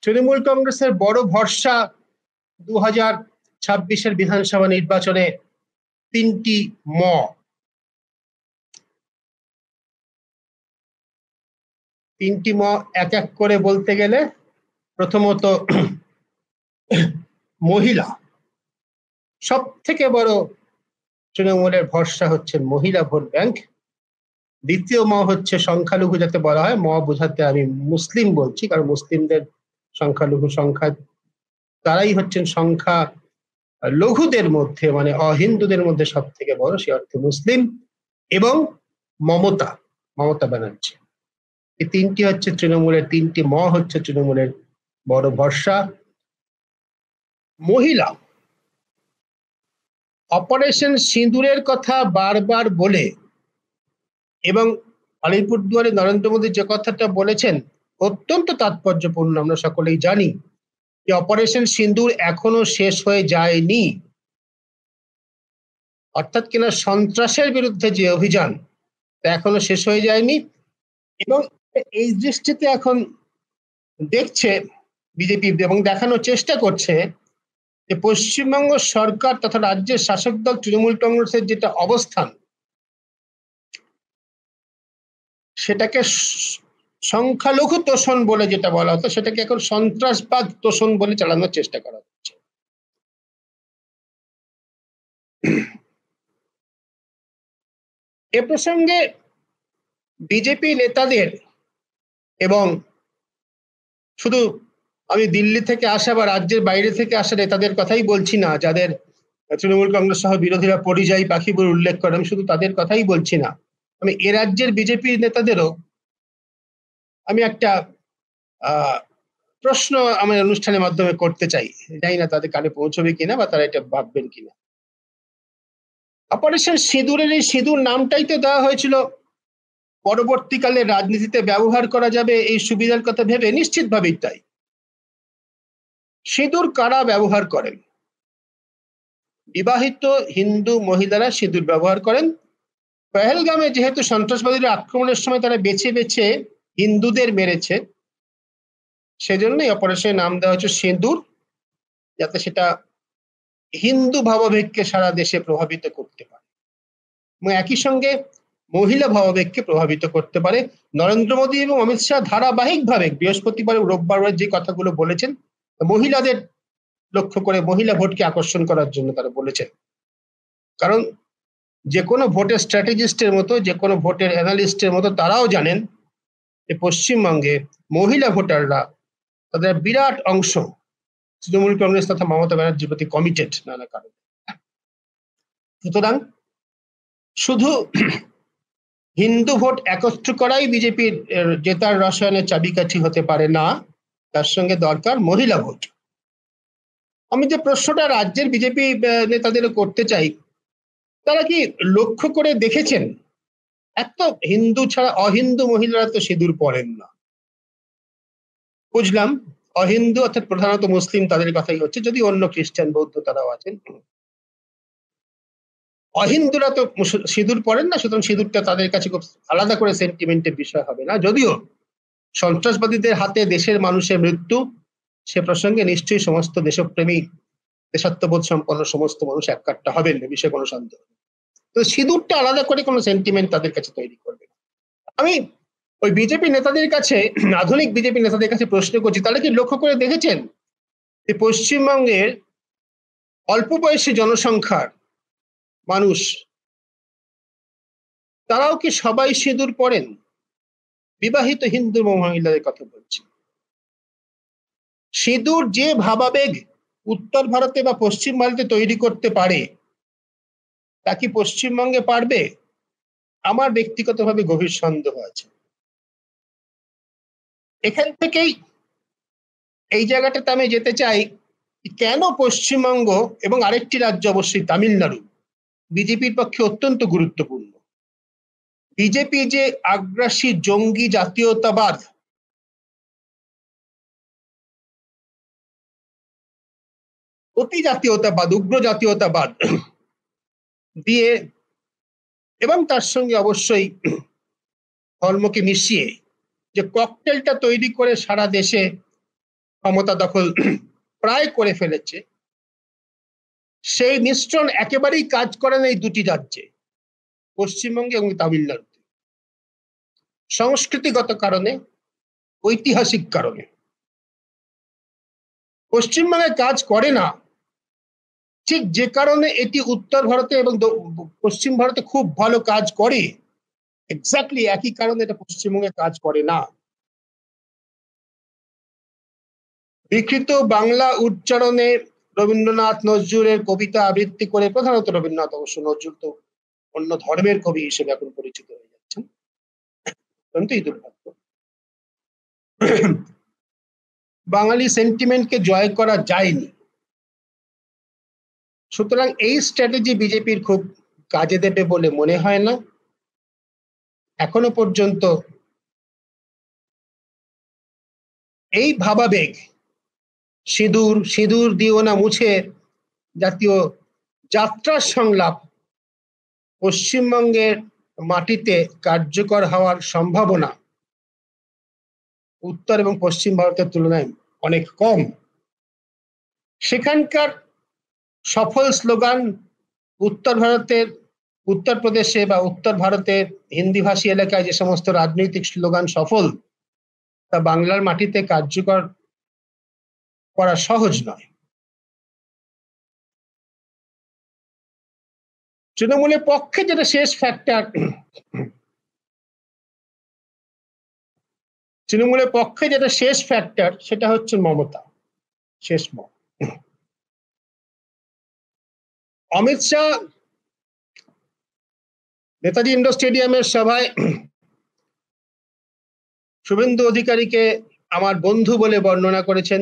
তৃণমূল কংগ্রেসের বড় ভরসা 2026-এর বিধানসভা নির্বাচনে তিনটি এক এক করে বলতে গেলে প্রথমত মহিলা, সব থেকে বড় তৃণমূলের ভরসা হচ্ছে মহিলা ভোট ব্যাংক। দ্বিতীয় হচ্ছে সংখ্যালঘু, যাতে বলা হয় বোঝাতে আমি মুসলিম বলছি, কারণ মুসলিমদের সংখ্যালঘু সংখ্যা, তারাই হচ্ছেন সংখ্যা লঘুদের মধ্যে, মানে অহিন্দুদের মধ্যে সব থেকে বড়, সে অর্থে মুসলিম। এবং মমতা ব্যানার্জি, এই তিনটি হচ্ছে তৃণমূলের, তিনটি হচ্ছে তৃণমূলের বড় ভরসা। মহিলা, অপারেশন সিঁদুরের কথা বারবার বলে এবং আলিপুরদুয়ারে নরেন্দ্র মোদী যে কথাটা বলেছেন অত্যন্ত তাৎপর্যপূর্ণ। আমরা সকলেই জানি যে অপারেশন সিঁদুর এখনো শেষ হয়ে যায়নি, অর্থাৎ কিনা সন্ত্রাসের বিরুদ্ধে যে অভিযান তা এখনো শেষ হয়ে যায়নি। এবং এই দৃষ্টিতে এখন দেখছে বিজেপি এবং দেখানোর চেষ্টা করছে যে পশ্চিমবঙ্গ সরকার তথা রাজ্যের শাসক দল তৃণমূল কংগ্রেসের যেটা অবস্থান, সেটাকে সংখ্যালঘু তোষণ বলে যেটা বলা হতো, সেটাকে এখন সন্ত্রাসবাদ তোষণ বলে চালানোর চেষ্টা করা হচ্ছে। এ প্রসঙ্গে বিজেপি নেতাদের, এবং শুধু আমি দিল্লি থেকে আসা বা রাজ্যের বাইরে থেকে আসা নেতাদের কথাই বলছি না, যাদের তৃণমূল কংগ্রেস সহ বিরোধীরা পরিযায়ী পাখি বলে উল্লেখ করে, আমি শুধু তাদের কথাই বলছি না, আমি এ রাজ্যের বিজেপি নেতাদেরও আমি একটা প্রশ্ন আমার অনুষ্ঠানের মাধ্যমে করতে চাই, জানি না তাদের কানে পৌঁছবে কিনা বা তারা এটা ভাববেন কিনা। অপারেশন সিঁদুরের এই সিঁদুর নামটাই তো দেওয়া হয়েছিল পরবর্তীকালে রাজনীতিতে ব্যবহার করা যাবে এই সুবিধার কথা ভেবে, নিশ্চিতভাবেই তাই। সিঁদুর কারা ব্যবহার করেন? বিবাহিত হিন্দু মহিলারা সিঁদুর ব্যবহার করেন। পহেলগামে যেহেতু সন্ত্রাসবাদীরা আক্রমণের সময় তারা বেছে বেছে হিন্দুদের মেরেছে, সেজন্যই অপারেশনের নাম দেওয়া হচ্ছে সিঁদুর, যাতে সেটা হিন্দু ভাবাবেগকে সারা দেশে প্রভাবিত করতে পারে এবং একই সঙ্গে মহিলা ভাবাবেগকে প্রভাবিত করতে পারে। নরেন্দ্র মোদী এবং অমিত শাহ ধারাবাহিকভাবে বৃহস্পতিবার ও রোববার যে কথাগুলো বলেছেন, মহিলাদের লক্ষ্য করে, মহিলা ভোটকে আকর্ষণ করার জন্য তারা বলেছেন। কারণ যে কোনো ভোটের স্ট্র্যাটেজিস্টের মতো, যে কোনো ভোটের অ্যানালিস্টের মতো তারাও জানেন যে পশ্চিমবঙ্গে মহিলা ভোটাররা, তাদের বিরাট অংশ তৃণমূল কংগ্রেস তথা মমতা ব্যানার্জির প্রতি কমিটেড নানা কারণে। সুতরাং শুধু হিন্দু ভোট একত্র করাই বিজেপির জেতার রসায়নের চাবিকাঠি হতে পারে না, তার সঙ্গে দরকার মহিলা ভোট। আমি যে প্রশ্নটা রাজ্যের বিজেপি নেতাদেরও করতে চাই, তারা কি লক্ষ্য করে দেখেছেন এত হিন্দু ছাড়া অহিন্দু মহিলারা তো সিঁদুর পরেন না? বুঝলাম অহিন্দু অর্থাৎ প্রধানত মুসলিম, তাদের কথাই হচ্ছে, যদি অন্য খ্রিস্টান বৌদ্ধ তারাও আছেন। অহিন্দুরা তো সিঁদুর পরেন না, সুতরাং সিঁদুরটা তাদের কাছে খুব আলাদা করে সেন্টিমেন্টের বিষয় হবে না। যদিও সন্ত্রাসবাদীদের হাতে দেশের মানুষের মৃত্যু, সে প্রসঙ্গে নিশ্চয়ই সমস্ত দেশপ্রেমী দেশাত্মবোধ সম্পন্ন সমস্ত মানুষ এককাট্টা হবেন, বিষয়ে কোনো সন্দেহ নেই। তো সিঁদুরটা আলাদা করে কোনো সেন্টিমেন্ট তাদের কাছে তৈরি করবে না। আমি ওই বিজেপি নেতাদের কাছে, আধুনিক বিজেপি নেতাদের কাছে প্রশ্ন করছি, তাহলে কি লক্ষ্য করে দেখেছেন যে পশ্চিমবঙ্গের অল্প বয়সী জনসংখ্যার মানুষ, তারাও কি সবাই সিঁদুর পরেন? বিবাহিত হিন্দু মহিলাদের কথা বলছি। সিঁদুর যে ভাবাবেগ উত্তর ভারতে বা পশ্চিম ভারতে তৈরি করতে পারে, তা কি পশ্চিমবঙ্গে পারবে? আমার ব্যক্তিগতভাবে গভীর সন্দেহ আছে। এখান থেকেই এই জায়গাটাতে আমি যেতে চাই, কেন পশ্চিমবঙ্গ এবং আরেকটি রাজ্য অবশ্যই তামিলনাড়ু বিজেপির পক্ষে অত্যন্ত গুরুত্বপূর্ণ। বিজেপি যে আগ্রাসী জঙ্গি জাতীয়তাবাদ, অতি জাতীয়তাবাদ, উগ্র জাতীয়তাবাদ দিয়ে এবং তার সঙ্গে অবশ্যই ধর্মকে মিশিয়ে যে ককটেলটা তৈরি করে সারা দেশে ক্ষমতা দখল প্রায় করে ফেলেছে, সেই মিশ্রণ একেবারেই কাজ করে না এই দুটি রাজ্যে, পশ্চিমবঙ্গে এবং তামিলনাড়ুতে, সংস্কৃতিগত কারণে, ঐতিহাসিক কারণে। পশ্চিমবঙ্গে কাজ করে না ঠিক যে কারণে এটি উত্তর ভারতে এবং পশ্চিম ভারতে খুব ভালো কাজ করে, এক্স্যাক্টলি একই কারণে এটা পশ্চিমবঙ্গে কাজ করে না। বিকৃত বাংলা উচ্চারণে রবীন্দ্রনাথ নজরুলের কবিতা আবৃত্তি করে, প্রধানত রবীন্দ্রনাথ, অবশ্য নজরুল তো অন্য ধর্মের কবি হিসেবে এখন পরিচিত হয়ে যাচ্ছেন, অত্যন্তই দুর্ভাগ্য। বাঙালি সেন্টিমেন্টকে জয় করা যায়নি, সুতরাং এই স্ট্র্যাটেজি বিজেপির খুব কাজে দেবে বলে মনে হয় না। এখনো পর্যন্ত এই ভাবাবেগ, সিঁদুর সিঁদুর দিও না মুছে জাতীয় যাত্রার সংলাপ পশ্চিমবঙ্গের মাটিতে কার্যকর হওয়ার সম্ভাবনা উত্তর এবং পশ্চিম ভারতের তুলনায় অনেক কম। সেখানকার সফল স্লোগান উত্তরপ্রদেশে বা উত্তর ভারতের হিন্দিভাষী এলাকায় যে সমস্ত রাজনৈতিক স্লোগান সফল, তা বাংলার মাটিতে কার্যকর করা সহজ নয়। তৃণমূলের পক্ষে যেটা শেষ ফ্যাক্টর, সেটা হচ্ছে মমতা, শেষ অমিত শাহ নেতাজি ইন্ডোর স্টেডিয়ামের সভায় শুভেন্দু অধিকারীকে আমার বন্ধু বলে বর্ণনা করেছেন,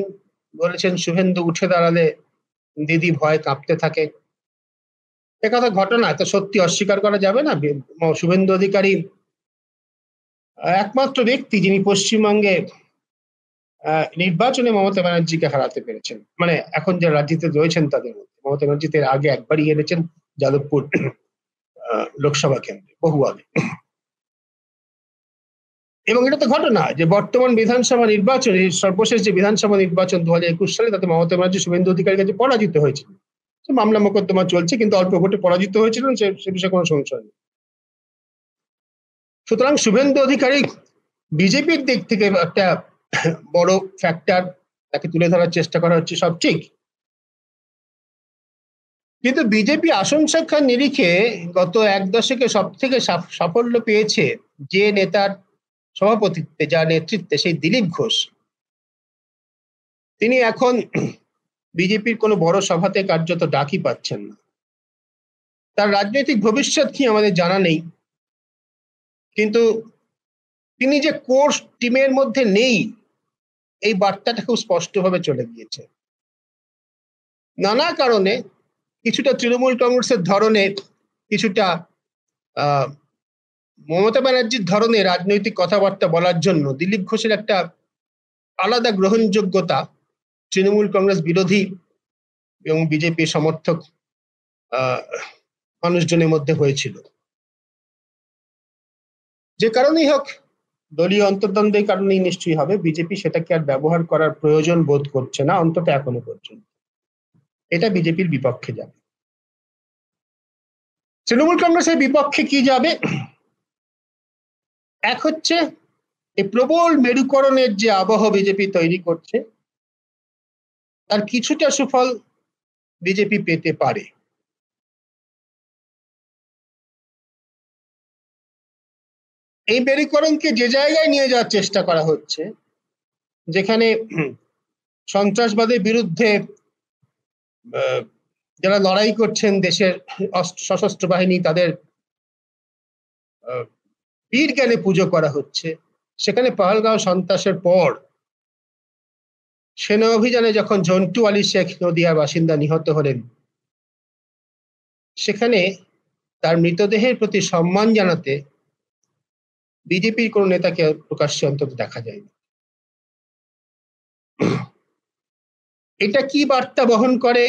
বলেছেন শুভেন্দু উঠে দাঁড়ালে দিদি ভয় কাঁপতে থাকে। একথা ঘটনা, তো সত্যি অস্বীকার করা যাবে না। শুভেন্দু অধিকারী একমাত্র ব্যক্তি যিনি পশ্চিমবঙ্গে নির্বাচনে মমতা ব্যানার্জিকে হারাতে পেরেছেন, মানে এখন যে রাজ্যতে রয়েছেন তাদের মধ্যে। মমতা ব্যানার্জি এর আগে একবারই হেরেছেন যাদবপুর লোকসভা কেন্দ্রে, বহু আগে। এবং এটা তো ঘটনা যে বর্তমান বিধানসভা নির্বাচনে, সর্বশেষ যে বিধানসভা নির্বাচন 2021 সালে, তাতে মমতা ব্যানার্জি শুভেন্দু অধিকারীর কাছে পরাজিত হয়েছিল। মামলা মোকদ্দমা চলছে, কিন্তু অল্প ভোটে পরাজিত হয়েছিলেন, সে বিষয়ে কোনো সংশয় নেই। সুতরাং শুভেন্দু অধিকারী বিজেপির দিক থেকে একটা বড় ফ্যাক্টর, তাকে তুলে ধরার চেষ্টা করা হচ্ছে, সব ঠিক। কিন্তু বিজেপি আসন সংখ্যার নিরিখে গত এক দশকে সব থেকে সাফল্য পেয়েছে যে নেতার সভাপতিত্বে, যার নেতৃত্বে, সেই দিলীপ ঘোষ। তিনি এখন বিজেপির কোনো বড় সভাতে কার্যত ডাকই পাচ্ছেন না। তার রাজনৈতিক ভবিষ্যৎ কি আমাদের জানা নেই, কিন্তু তিনি যে কোর টিমের মধ্যে নেই, এই বার্তাটা খুব স্পষ্টভাবে চলে গিয়েছে। নানা কারণে, কিছুটা তৃণমূল কংগ্রেসের ধরনের, কিছুটা মমতা ব্যানার্জির ধরনের রাজনৈতিক কথাবার্তা বলার জন্য দিলীপ ঘোষের একটা আলাদা গ্রহণযোগ্যতা তৃণমূল কংগ্রেস বিরোধী এবং বিজেপি সমর্থক মানুষজনের মধ্যে হয়েছিল। যে কারণেই হোক, দলীয় অন্তর্দ্বন্দ্বের কারণেই নিশ্চয়ই হবে, বিজেপি সেটাকে আর ব্যবহার করার প্রয়োজন বোধ করছে না, অন্তত এখনো পর্যন্ত। এটা বিজেপির বিপক্ষে যাবে। তৃণমূল কংগ্রেসের বিপক্ষে কি যাবে? এক হচ্ছে এই প্রবল মেরুকরণের যে আবহ বিজেপি তৈরি করছে, তার কিছুটা সুফল বিজেপি পেতে পারে। এই মেরুকরণকে যে জায়গায় নিয়ে যাওয়ার চেষ্টা করা হচ্ছে, যেখানে সন্ত্রাসবাদের বিরুদ্ধে যারা লড়াই করছেন, দেশের সশস্ত্র বাহিনী, তাদের বীর জ্ঞানে পুজো করা হচ্ছে, সেখানে পহেলগাঁও সন্ত্রাসের পর সেনা অভিযানে যখন ঝন্টু আলী শেখ নদিয়ার বাসিন্দা নিহত হলেন, সেখানে তার মৃতদেহের প্রতি সম্মান জানাতে বিজেপির কোন নেতাকে প্রকাশ্যে অন্তত দেখা যায়নি। এটা কি বার্তা বহন করে?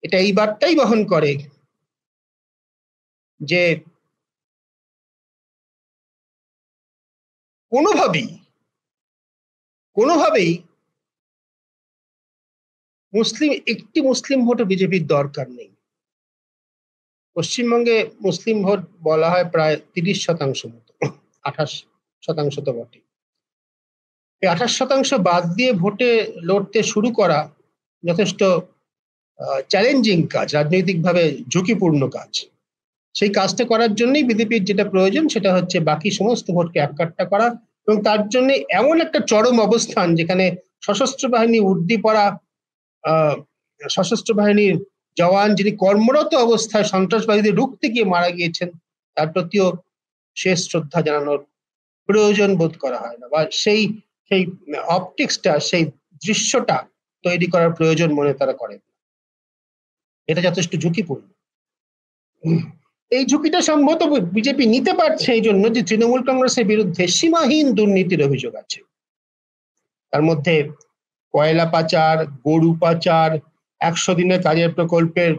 এটা এই বার্তাই বহন করে যে কোনোভাবেই একটি মুসলিম ভোটও বিজেপির দরকার নেই। পশ্চিমবঙ্গে মুসলিম ভোট বলা হয় প্রায় 30% মতো, 28% তো বটে। এই 28% বাদ দিয়ে ভোটে লড়তে শুরু করা যথেষ্ট চ্যালেঞ্জিং কাজ, রাজনৈতিকভাবে ঝুঁকিপূর্ণ কাজ। সেই কাজটা করার জন্যই বিজেপির যেটা প্রয়োজন সেটা হচ্ছে বাকি সমস্ত ভোটকে এককাট্টা করা, এবং তার জন্য এমন একটা চরম অবস্থান যেখানে সশস্ত্র বাহিনী উর্দি পরা সশস্ত্র বাহিনীর জওয়ান যিনি কর্মরত অবস্থায় সন্ত্রাসবাদীদের রুখতে গিয়ে মারা গিয়েছেন, তার প্রতিও শেষ শ্রদ্ধা জানানোর প্রয়োজন বোধ করা হয় না, বা সেই সেই অপটিক্সটা, সেই দৃশ্যটা তৈরি করার প্রয়োজন মনে তারা করেন। এটা যথেষ্ট ঝুঁকিপূর্ণ। এই ঝুঁকিটা সম্ভবত বিজেপি নিতে পারছে এই জন্য যে তৃণমূল কংগ্রেসের বিরুদ্ধে সীমাহীন দুর্নীতির অভিযোগ আছে। তার মধ্যে কয়লা পাচার, গরু পাচার, 100 দিনের কাজের প্রকল্পের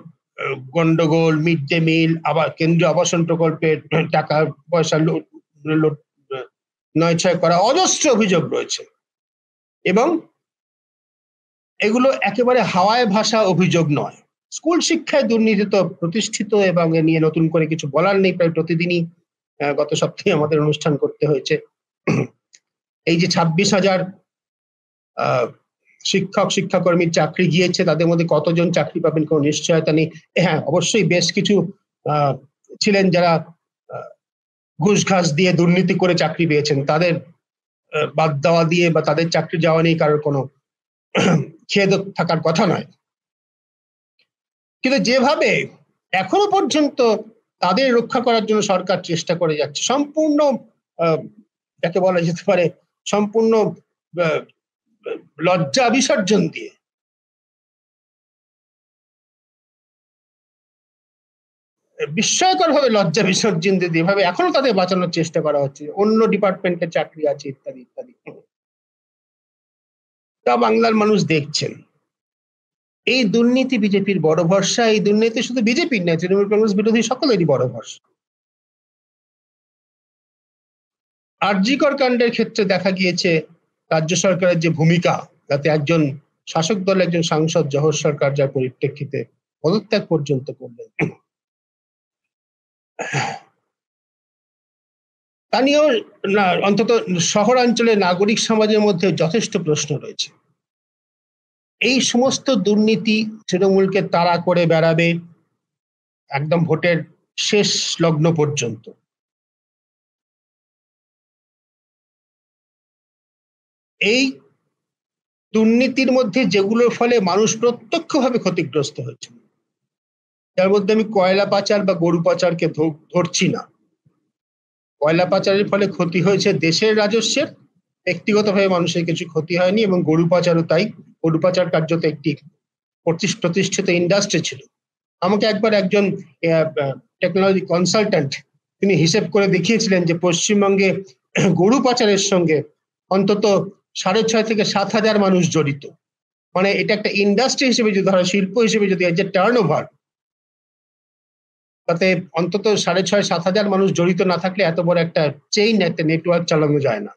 গন্ডগোল, মিড ডে মিল, আবার কেন্দ্রীয় আবাসন প্রকল্পের টাকা পয়সা নয়ছয় করা, অজস্র অভিযোগ রয়েছে। এবং এগুলো একেবারে হাওয়ায় ভাসা অভিযোগ নয়। স্কুল শিক্ষায় দুর্নীতি তো প্রতিষ্ঠিত, এবং এ নিয়ে নতুন করে কিছু বলার নেই। প্রায় প্রতিদিনই গত সপ্তাহে আমাদের অনুষ্ঠান করতে হয়েছে। এই যে 26,000 শিক্ষক শিক্ষাকর্মীর চাকরি গিয়েছে, তাদের মধ্যে কতজন চাকরি পাবেন কোনো নিশ্চয়তা নেই। হ্যাঁ, অবশ্যই বেশ কিছু ছিলেন যারা ঘুষ ঘাস দিয়ে দুর্নীতি করে চাকরি পেয়েছেন, তাদের বাদ দেওয়া দিয়ে বা তাদের চাকরি যাওয়া নেই কারোর কোনো খেদ থাকার কথা নয়। কিন্তু যেভাবে এখনো পর্যন্ত তাদের রক্ষা করার জন্য সরকার চেষ্টা করে যাচ্ছে, সম্পূর্ণ যাকে বলা যেতে পারে সম্পূর্ণ লজ্জা বিসর্জন দিয়ে, বিস্ময়কর ভাবে লজ্জা বিসর্জন দিয়ে যেভাবে এখনো তাদের বাঁচানোর চেষ্টা করা হচ্ছে, অন্য ডিপার্টমেন্টের চাকরি আছে ইত্যাদি ইত্যাদি, তা বাংলার মানুষ দেখছেন। এই দুর্নীতি বিজেপির বড় ভরসা। এই দুর্নীতি শুধু বিজেপির নয়, তৃণমূল কংগ্রেস বিরোধী সকলেরই বড় ভরসা। আর.জি. কর কাণ্ডের ক্ষেত্রে দেখা গিয়েছে রাজ্য সরকারের যে ভূমিকা, তাতে একজন শাসক দলের একজন সাংসদ জহর সরকার যার পরিপ্রেক্ষিতে পদত্যাগ পর্যন্ত করলেন, তা নিয়েও অন্তত শহরাঞ্চলের নাগরিক সমাজের মধ্যে যথেষ্ট প্রশ্ন রয়েছে। এই সমস্ত দুর্নীতি তৃণমূলকে তাড়া করে বেড়াবে একদম ভোটের শেষ লগ্ন পর্যন্ত। এই দুর্নীতির মধ্যে যেগুলোর ফলে মানুষ প্রত্যক্ষভাবে ক্ষতিগ্রস্ত হয়েছে, তার মধ্যে আমি কয়লা পাচার বা গরু পাচারকে ধরছি না। কয়লা পাচারের ফলে ক্ষতি হয়েছে দেশের রাজস্বের, ব্যক্তিগতভাবে মানুষের কিছু ক্ষতি হয়নি, এবং গরু পাচারও তাই। গরু পাচার কার্যত একটি প্রতিষ্ঠিত ইন্ডাস্ট্রি ছিল। আমাকে একবার একজন টেকনোলজি কনসালট্যান্ট তিনি হিসেব করে দেখিয়েছিলেন যে পশ্চিমবঙ্গে গরু পাচারের সঙ্গে অন্তত 6,500 থেকে 7,000 মানুষ জড়িত। মানে এটা একটা ইন্ডাস্ট্রি হিসেবে যদি ধরা, শিল্প হিসেবে যদি এর যে টার্নওভার, তাতে অন্তত 6,500-7,000 মানুষ জড়িত না থাকলে এত বড় একটা চেইন, একটা নেটওয়ার্ক চালানো যায় না।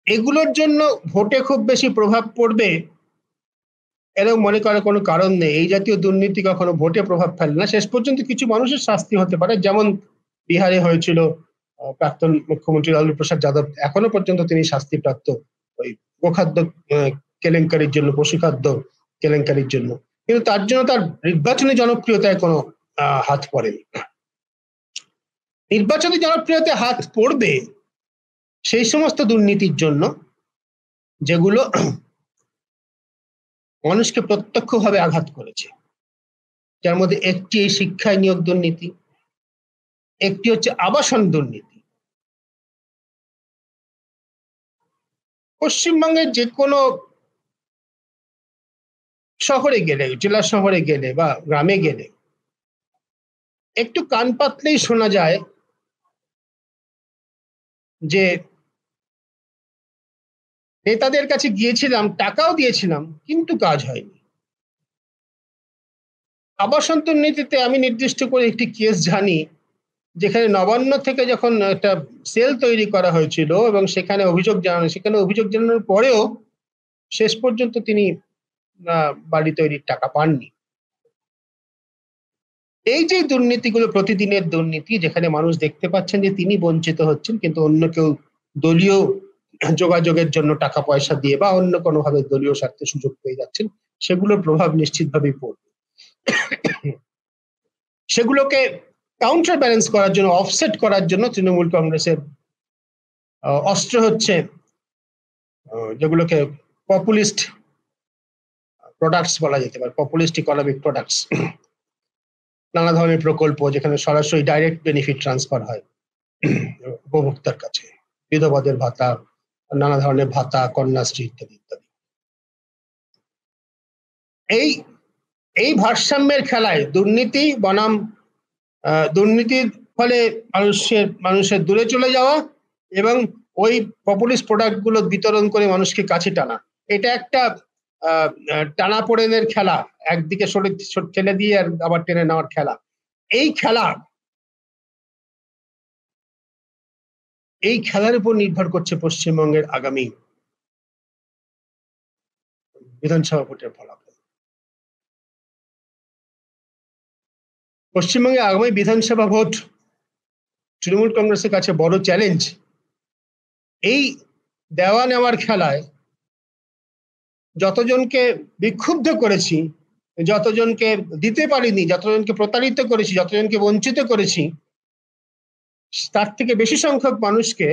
এগুলোর জন্য ভোটে খুব বেশি প্রভাব পড়বে এরকম মনে করার কোনো কারণ নেই। এই জাতীয় দুর্নীতি কখনো ভোটে প্রভাব ফেলে না। শেষ পর্যন্ত কিছু মানুষের শাস্তি হতে পারে, যেমন বিহারে হয়েছিল প্রাক্তন মুখ্যমন্ত্রী লালু প্রসাদ যাদব, এখনো পর্যন্ত তিনি শাস্তিপ্রাপ্ত ওই গোখাদ্য কেলেঙ্কারির জন্য, পশুখাদ্য কেলেঙ্কারির জন্য। কিন্তু তার জন্য তার নির্বাচনী জনপ্রিয়তায় কোনো হাত পড়েনি। নির্বাচনী জনপ্রিয়তায় হাত পড়বে সেই সমস্ত দুর্নীতির জন্য যেগুলো মানুষকে প্রত্যক্ষভাবে আঘাত করেছে, যার মধ্যে একটি এই শিক্ষায় নিয়োগ দুর্নীতি, একটি হচ্ছে আবাসন দুর্নীতি। পশ্চিমবঙ্গের যে কোনো শহরে গেলে, জেলা শহরে গেলে বা গ্রামে গেলে একটু কান পাতলেই শোনা যায় যে নেতাদের কাছে গিয়েছিলাম, টাকাও দিয়েছিলাম, কিন্তু কাজ হয়নি। আবাসন দুর্নীতিতে আমি নির্দিষ্ট করে একটি কেস জানি, যেখানে নবান্ন থেকে যখন একটা সেল তৈরি করা হয়েছিল এবং সেখানে অভিযোগ জানানোর পরেও শেষ পর্যন্ত তিনি বাড়ি তৈরির টাকা পাননি। এই যে দুর্নীতিগুলো, প্রতিদিনের দুর্নীতি, যেখানে মানুষ দেখতে পাচ্ছেন যে তিনি বঞ্চিত হচ্ছেন, কিন্তু অন্য কেউ দলীয় যোগাযোগের জন্য টাকা পয়সা দিয়ে বা অন্য কোনোভাবে দলীয় স্বার্থে সুযোগ পেয়ে যাচ্ছেন, সেগুলোর প্রভাব নিশ্চিতভাবেই পড়বে। সেগুলোকে কাউন্টার ব্যালেন্স করার জন্য, অফসেট করার জন্য তৃণমূল কংগ্রেসের অস্ত্র হচ্ছে যেগুলোকে পপুলিস্ট প্রোডাক্টস বলা যেতে পারে, পপুলিস্ট ইকোনমিক প্রোডাক্টস। নানা ধরনের প্রকল্প যেখানে সরাসরি ডাইরেক্ট বেনিফিট ট্রান্সফার হয় উপভোক্তার কাছে, বিধবাদের ভাতা, নানা ধরনের ভাতা, কন্যাশ্রী ইত্যাদি ইত্যাদি। এই ভারসাম্যের খেলায় দুর্নীতি বনাম দুর্নীতির ফলে মানুষের দূরে চলে যাওয়া এবং ওই পপুলিস্ট প্রোডাক্ট গুলো বিতরণ করে মানুষকে কাছে টানা, এটা একটা টানাপোড়েনের খেলা, একদিকে ঠেলে দিয়ে আর আবার টেনে নেওয়ার খেলা। এই খেলার উপর নির্ভর করছে পশ্চিমবঙ্গের আগামী বিধানসভা ভোটের ফলাফল। পশ্চিমবঙ্গে আগামী বিধানসভা ভোট তৃণমূল কংগ্রেসের কাছে বড় চ্যালেঞ্জ। এই দেওয়া নেওয়ার খেলায় যতজনকে বিক্ষুব্ধ করেছি, যতজনকে দিতে পারিনি, যতজনকে প্রতারিত করেছি, যতজনকে বঞ্চিত করেছি, তার থেকে বেশি সংখ্যক মানুষকে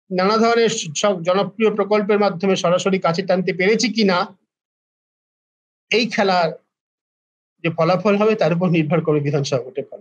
নানা ধরনের সব জনপ্রিয় প্রকল্পের মাধ্যমে সরাসরি কাছে টানতে পেরেছি কিনা, এই খেলার যে ফলাফল হবে তার উপর নির্ভর করে বিধানসভা ভোটের ফলাফল।